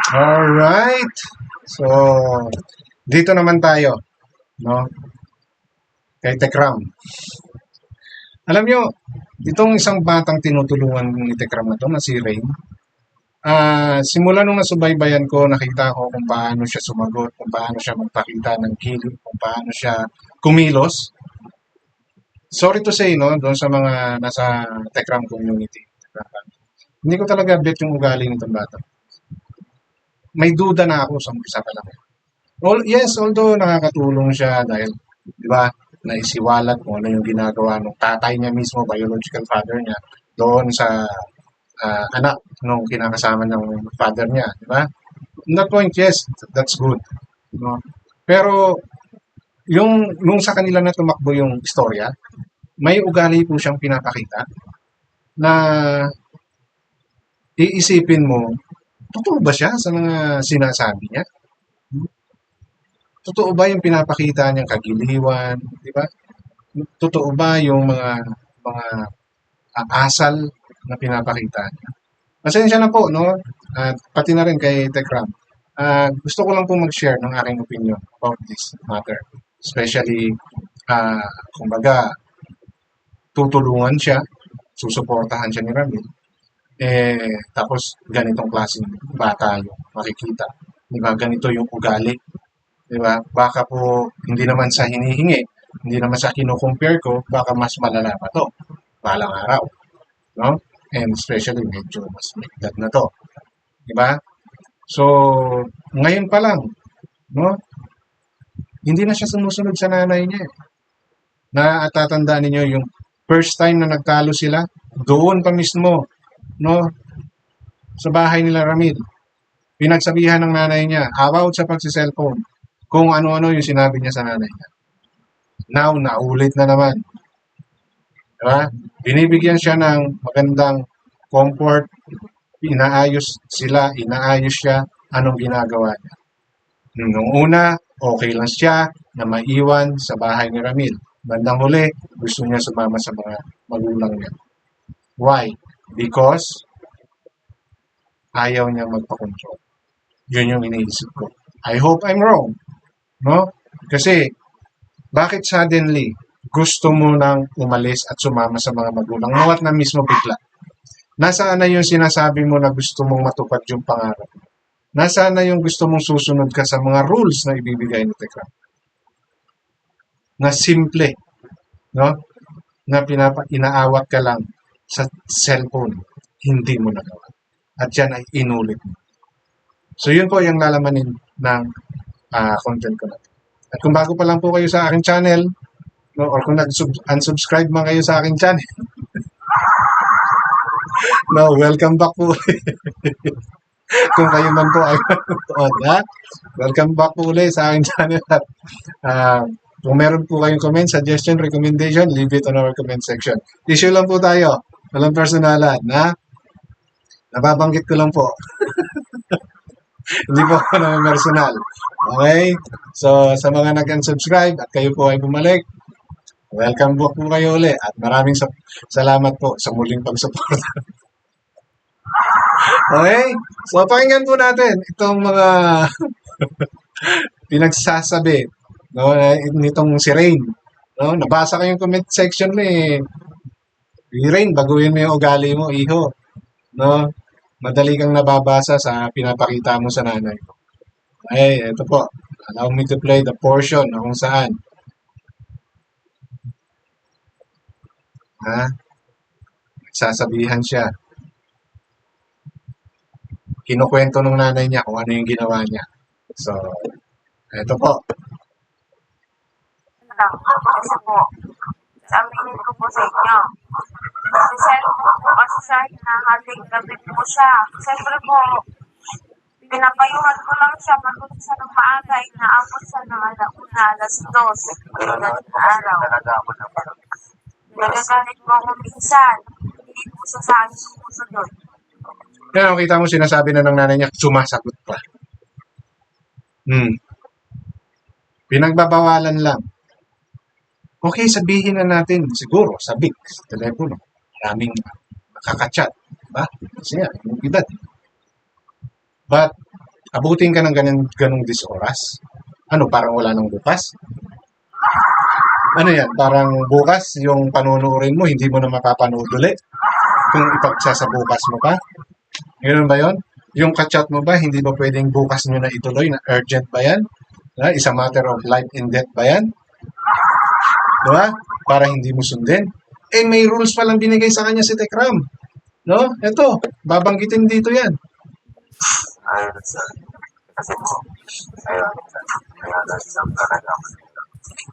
Alright. So, dito naman tayo, no? Kay Tekram. Alam nyo, itong isang batang tinutulungan ni Tekram na to, na si Rain, simula nung nasubaybayan ko, nakita ko kung paano siya sumagot, kung paano siya magpakita ng kilos, kung paano siya kumilos. Sorry to say, no, doon sa mga nasa Tekram community. Hindi ko talaga bet yung ugali nitong bata. May duda na ako sa umpisa pa lang. Yes, although nakakatulong siya dahil, di ba, naisiwalat kung ano yung ginagawa ng tatay niya mismo, biological father niya, doon sa anak nung kinakasama ng father niya, di ba? On that point, yes, that's good. No? Pero yung nung sa kanila na tumakbo yung istorya, may ugali po siyang pinapakita na iisipin mo, totoo ba siya sa mga sinasabi niya? Totoo ba yung pinapakita niyang kagiliwan, di ba? Totoo ba yung mga asal na pinapakita niya? Pasensya na po, no? At pati na rin kay Tekram. Gusto ko lang po mag-share ng aking opinion about this matter. Especially, kumbaga, tutulungan siya, susuportahan siya ni Ramil. Tapos ganitong klaseng bata yung makikita. Di ba? Ganito yung ugali. Di ba? Baka po hindi naman sa hinihingi, hindi naman sa kino-compare ko, baka mas malala pa to. Balang araw. No? And especially medyo mas may edad na to. Di ba? So, ngayon pa lang, no? Hindi na siya sumusunod sa nanay niya. Natatandaan ninyo yung first time na nagtalo sila, doon pa mismo, no? Sa bahay nila Ramil. Pinagsabihan ng nanay niya about sa pagsi-cellphone kung ano-ano yung sinabi niya sa nanay niya. Now, naulit na naman. Diba? Binibigyan siya ng magandang comfort, inaayos sila, inaayos siya, anong ginagawa niya. Nung una, okay lang siya na maiwan sa bahay ni Ramil. Bandang huli, gusto niya sumama sa mga magulang niya. Why? Because ayaw niya magpa-control. Yun yung iniisip ko. I hope I'm wrong. No? Kasi, bakit suddenly gusto mo nang umalis at sumama sa mga magulang? Nawat na mismo bigla. Nasaan na yung sinasabi mo na gusto mong matupad yung pangarap? Nasaan na yung gusto mong susunod ka sa mga rules na ibibigay ni Tekram? Na simple, no? Na inaawat ka lang sa cellphone, hindi mo nagawa. At yan ay inulit mo. So yun po yung lalamanin ng content ko natin. At kung bago pa lang po kayo sa aking channel, no, or kung unsubscribe man kayo sa aking channel, no, welcome back po. Kung kayo man po ay manood, ha? Welcome back po ulit sa aking channel. At kung meron po kayong comment, suggestion, recommendation, leave it on our comment section. Issue lang po tayo. Walang personalan, na nababanggit ko lang po. Hindi po ako naman personal. Okay? So, sa mga nag-unsubscribe at kayo po ay bumalik, welcome po kayo ulit. At maraming salamat po sa muling pag-support. Okay? So, pakinggan po natin itong mga pinagsasabi, no, nitong si Rain. No? Nabasa ko yung comment section ni Rain, baguhin mo yung ugali mo, iho. No? Madali kang nababasa sa pinapakita mo sa nanay ko. Ay, ito po. Allow me to play the portion na kung saan. Ha? Sasabihan siya. Kinukwento ng nanay niya kung ano yung ginawa niya. So, ito po. Kasi po, aminin ko po sa inyo. Kasi cellphone po kasi siya, hinahating gabi po siya. Siyempre po, pinapayuhan ko lang siya, matulog siya ng maaga, inaabot siya ng alauna, alas 2, madaling araw. Nagagalit po ako minsan, hindi po siya sa akin sumusunod. Kaya kita mo sinasabi na ng nanay niya, sumasagot pa. Pinagbabawalan lang. Okay, sabihin na natin, siguro, sabik sa telepono. Maraming nakaka-chat. Diba? Kasi nga, yung edad. But, Abutin ka ng ganung oras? Ano, parang wala nang bukas? Ano yan, parang bukas yung panunuorin mo, hindi mo na mapapanood ulit kung ipagsasabukas mo pa? Ganoon ba yon? Yung kachat mo ba, hindi ba pwedeng bukas nyo na ituloy na urgent ba yan? Is a matter of life and death ba yan? Di ba? Para hindi mo sundin. Eh, may rules palang binigay sa kanya si Tekram. No? Ito, babanggitin dito yan. Ayun sa kasi po, ayun, kaya lang lang talaga.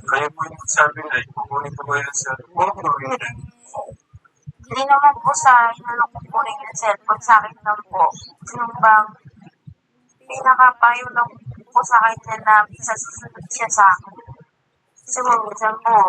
Kaya po yung sabi na, kukunin ko ba yun sa Hindi naman po sa inano ko po rin yung cellphone sa akin lang po. Yung bang pinakapayo lang po sa akin niya na isa susunod siya sa akin. Kasi minsan po,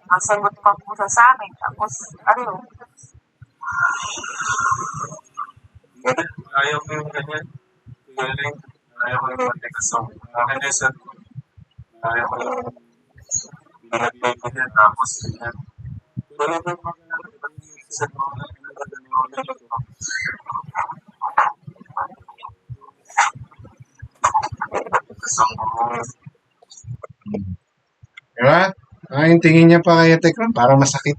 ang sagot pa po siya sa akin. Tapos, ano, ayaw ko yung ganyan. Galing, ayaw ko yung patigasong. Akin din sa, ayaw ko yung pinag-ganyan, tapos ganyan. Pero ba yung mga sa mga kasong Diba? Yung tingin niya pa kay Tekram, parang masakit.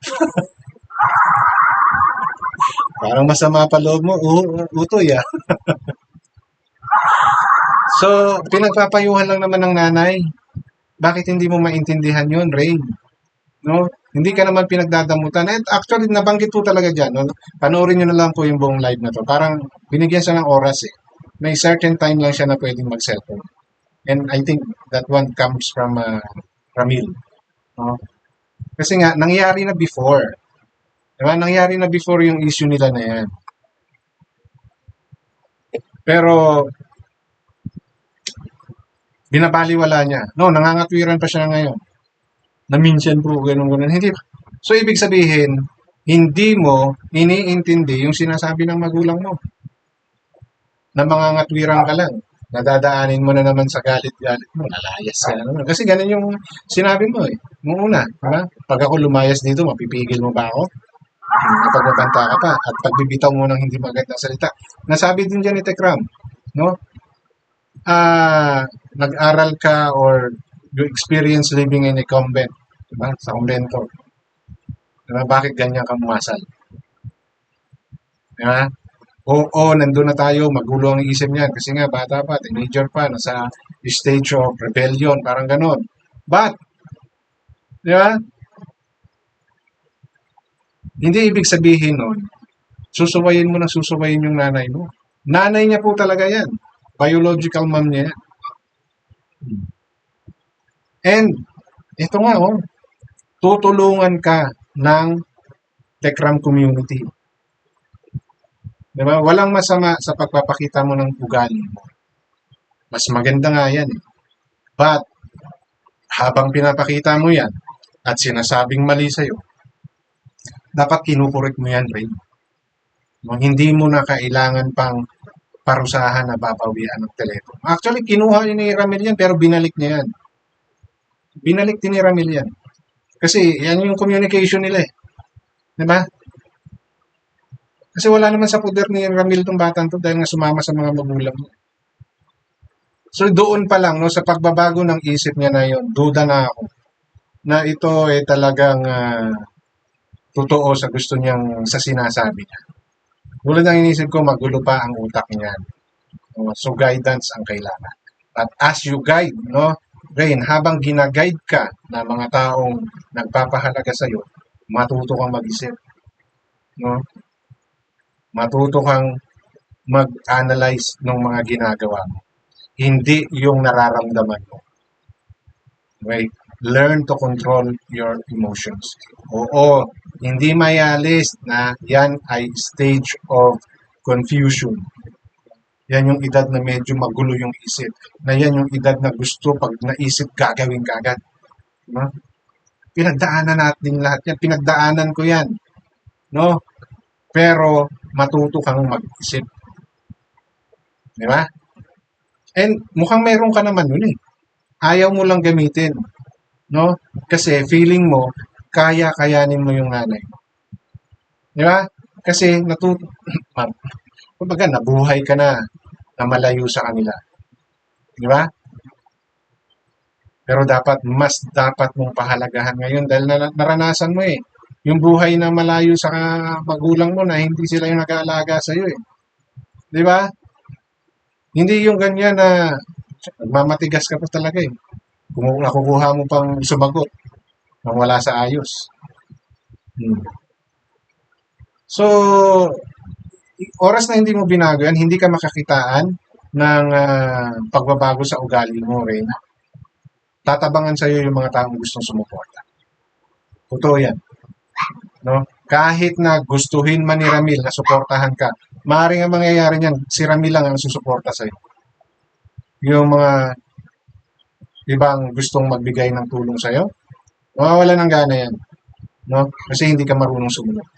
Parang masama pa loob mo. Utoy ah. So, pinagpapayuhan lang naman ng nanay. Bakit hindi mo maintindihan yun, Ray? No? Hindi ka naman pinagdadamutan. And actually, nabanggit po talaga dyan. No? Panoorin nyo na lang po yung buong live na to. Parang binigyan siya ng oras eh. May certain time lang siya na pwedeng mag-cellphone. And I think that one comes from Ramil. No? Kasi nga, nangyari na before. Diba? Nangyari na before yung issue nila na yan. Pero, binabaliwala niya. No, nangangatwiran pa siya ngayon. Na minsan po, ganun. Hindi. So, ibig sabihin, hindi mo iniintindi yung sinasabi ng magulang mo. Na mangangatwiran ka lang. Nadadaanin mo na naman sa galit-galit mo. Lalayas ka na naman. Kasi ganun yung sinabi mo eh. Nung una, diba? Pag ako lumayas dito, mapipigil mo ba ako? Kapag mabanta ka pa at pagbibitaw mo ng hindi magandang salita. Nasabi din dyan ni Tekram, no? Nag-aral ka or you experience living in a convent, diba? Sa kumbento. Diba? Bakit ganyan ka mumasal? Diba? Oo, nandun na tayo, magulo ang isip niyan kasi nga bata pa, teenager pa, nasa stage of rebellion, parang ganon. But, di ba? Hindi ibig sabihin nun, susuwayin mo na susuwayin yung nanay mo. Nanay niya po talaga yan. Biological mom niya yan. And, ito nga tutulungan ka ng Tekram community. Diba? Walang masama sa pagpapakita mo ng ugali mo. Mas maganda nga yan. But, habang pinapakita mo yan at sinasabing mali sa'yo, dapat kinukorek mo yan, Ray. No, hindi mo na kailangan pang parusahan na babawian ng telepono. Actually, kinuha ni Ramil yan, pero binalik niya yan. Binalik din ni Ramil yan. Kasi yan yung communication nila eh. Diba? Kasi wala naman sa poder ni Ramil tong batang to dahil nga sumama sa mga magulang niya. So doon pa lang, no, sa pagbabago ng isip niya na yon, duda na ako na ito ay talagang totoo sa gusto niyang sa sinasabi niya. Tulad ng inisip ko, magulo pa ang utak niya. So guidance ang kailangan. But as you guide, no, Rain, habang ginaguide ka na mga taong nagpapahalaga sa iyo, matuto kang mag-isip. No? Matuto kang mag-analyze ng mga ginagawa mo. Hindi yung nararamdaman mo. Okay? Learn to control your emotions. Oo, hindi mayalis na yan ay stage of confusion. Yan yung edad na medyo magulo yung isip. Na yan yung edad na gusto pag naisip gagawin kagad. No? Pinagdaanan natin lahat yan. Pinagdaanan ko yan. No? Pero matuto kang mag-isip. Di ba? And mukhang meron ka naman yun eh. Ayaw mo lang gamitin. No? Kasi feeling mo, kaya-kayanin mo yung nanay mo. Di ba? Kasi kumbaga, nabuhay ka na. na malayo sa kanila. Di ba? Pero mas dapat mong pahalagahan ngayon dahil naranasan mo eh. Yung buhay na malayo sa magulang mo na hindi sila yung nag-aalaga sa iyo eh. Di ba? Hindi yung ganyan na magmamatigas ka pa talaga eh. Kung nakukuha mo pang sumagot nang wala sa ayos. So, oras na hindi mo binago yan, hindi ka makakitaan ng pagbabago sa ugali mo rin. Tatabangan sa'yo yung mga taong gustong sumuporta. Totoo yan. No? Kahit na gustuhin man ni Ramil na suportahan ka, maaaring ang mangyayari niyan, si Ramil lang ang susuporta sa'yo. Yung mga ibang gustong magbigay ng tulong sa'yo, mawawala ng gana yan. No? Kasi hindi ka marunong sumunod.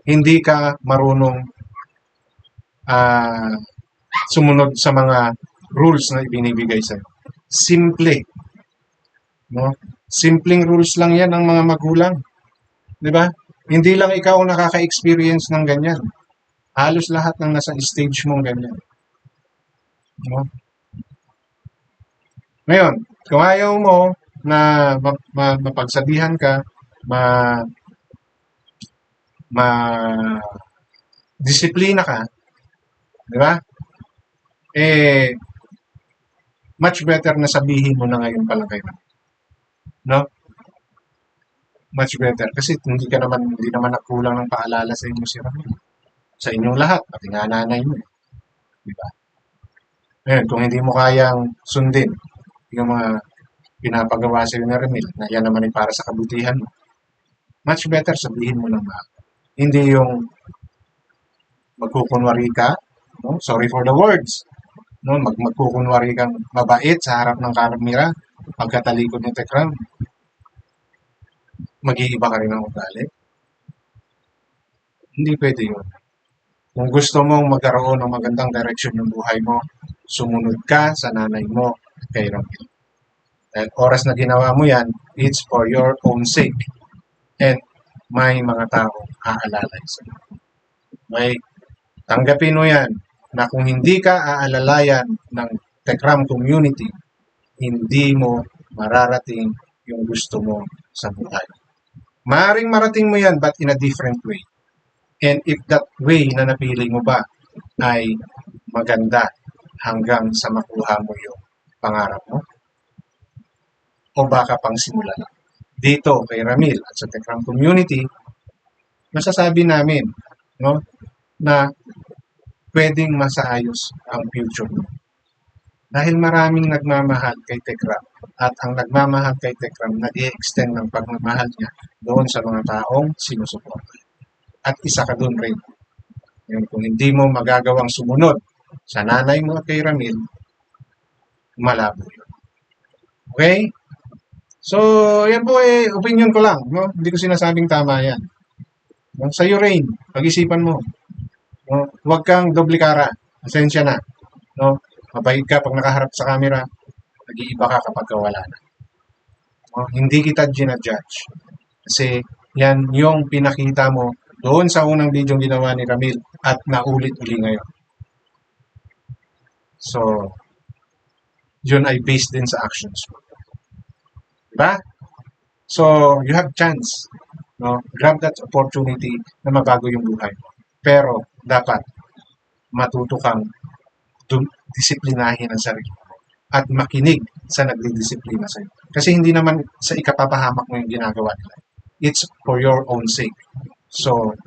Hindi ka marunong sumunod sa mga rules na ibinibigay sa'yo. Simple. No? Simpleng rules lang yan ng mga magulang. Di ba? Hindi lang ikaw ang nakaka-experience ng ganyan. Halos lahat ng nasa stage mong ganyan. No? Ngayon, kung ayaw mo na mapagsabihan ka, disiplina ka, di ba? Much better na sabihin mo na ngayon pa lang kayo. No? Much better. Kasi hindi naman nakulang ng paalala sa inyo si Ramil. Sa inyong lahat, pati nga nanay mo. Di ba? Ngayon, kung hindi mo kayang sundin yung mga pinapagawa sa iyo ni Ramil, na yan naman ay para sa kabutihan mo, much better sabihin mo lang hindi yung magkukunwari ka, no? Sorry for the words, no? Magkukunwari kang mabait sa harap ng kamera, pagkatalikod ni Tekram, mag-iiba ka rin ng ugali. Hindi pwede yun. Kung gusto mong magkaroon ng magandang direksyon yung buhay mo, sumunod ka sa nanay mo kay Ramil. Dahil oras na ginawa mo yan, it's for your own sake. And may mga taong aalalay sa'yo. May tanggapin mo yan na kung hindi ka aalalayan ng Tekram community, hindi mo mararating yung gusto mo sa buhay. Maaring marating mo yan but in a different way. And if that way na napili mo ba ay maganda hanggang sa makuha mo yung pangarap mo, o baka pang simula lang. Dito kay Ramil at sa Tekram community, masasabi namin, no, na pwedeng masaayos ang future mo. Dahil maraming nagmamahal kay Tekram at ang nagmamahal kay Tekram nag-i-extend ng pagmamahal niya doon sa mga taong sinusuporta. At isa ka doon rin. Kung hindi mo magagawang sumunod sa nanay mo at kay Ramil, malabo yun. Okay? So, yan po opinion ko lang. No? Hindi ko sinasabing tama yan. No? Sa iyo, Rain, pag-isipan mo. No? Huwag kang doble kara. Asensya na. No? Mabait ka pag nakaharap sa camera. Nag-iiba ka kapag wala na. No? Hindi kita ginajudge. Kasi yan yung pinakita mo doon sa unang video ginawa ni Ramil at naulit uli ngayon. So, yun ay based din sa actions mo. Diba? So, you have chance. No? Grab that opportunity na mabago yung buhay mo. Pero, dapat matuto kang disiplinahin ang sarili mo at makinig sa nagdidisiplina sa'yo. Kasi hindi naman sa ikapapahamak mo yung ginagawa nila. It's for your own sake. So,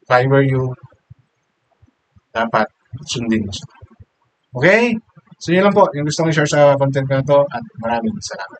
if I were you, dapat sundin mo siya. Okay? So, yun lang po. Yung gusto kong i-share sa content ko na to at maraming salamat.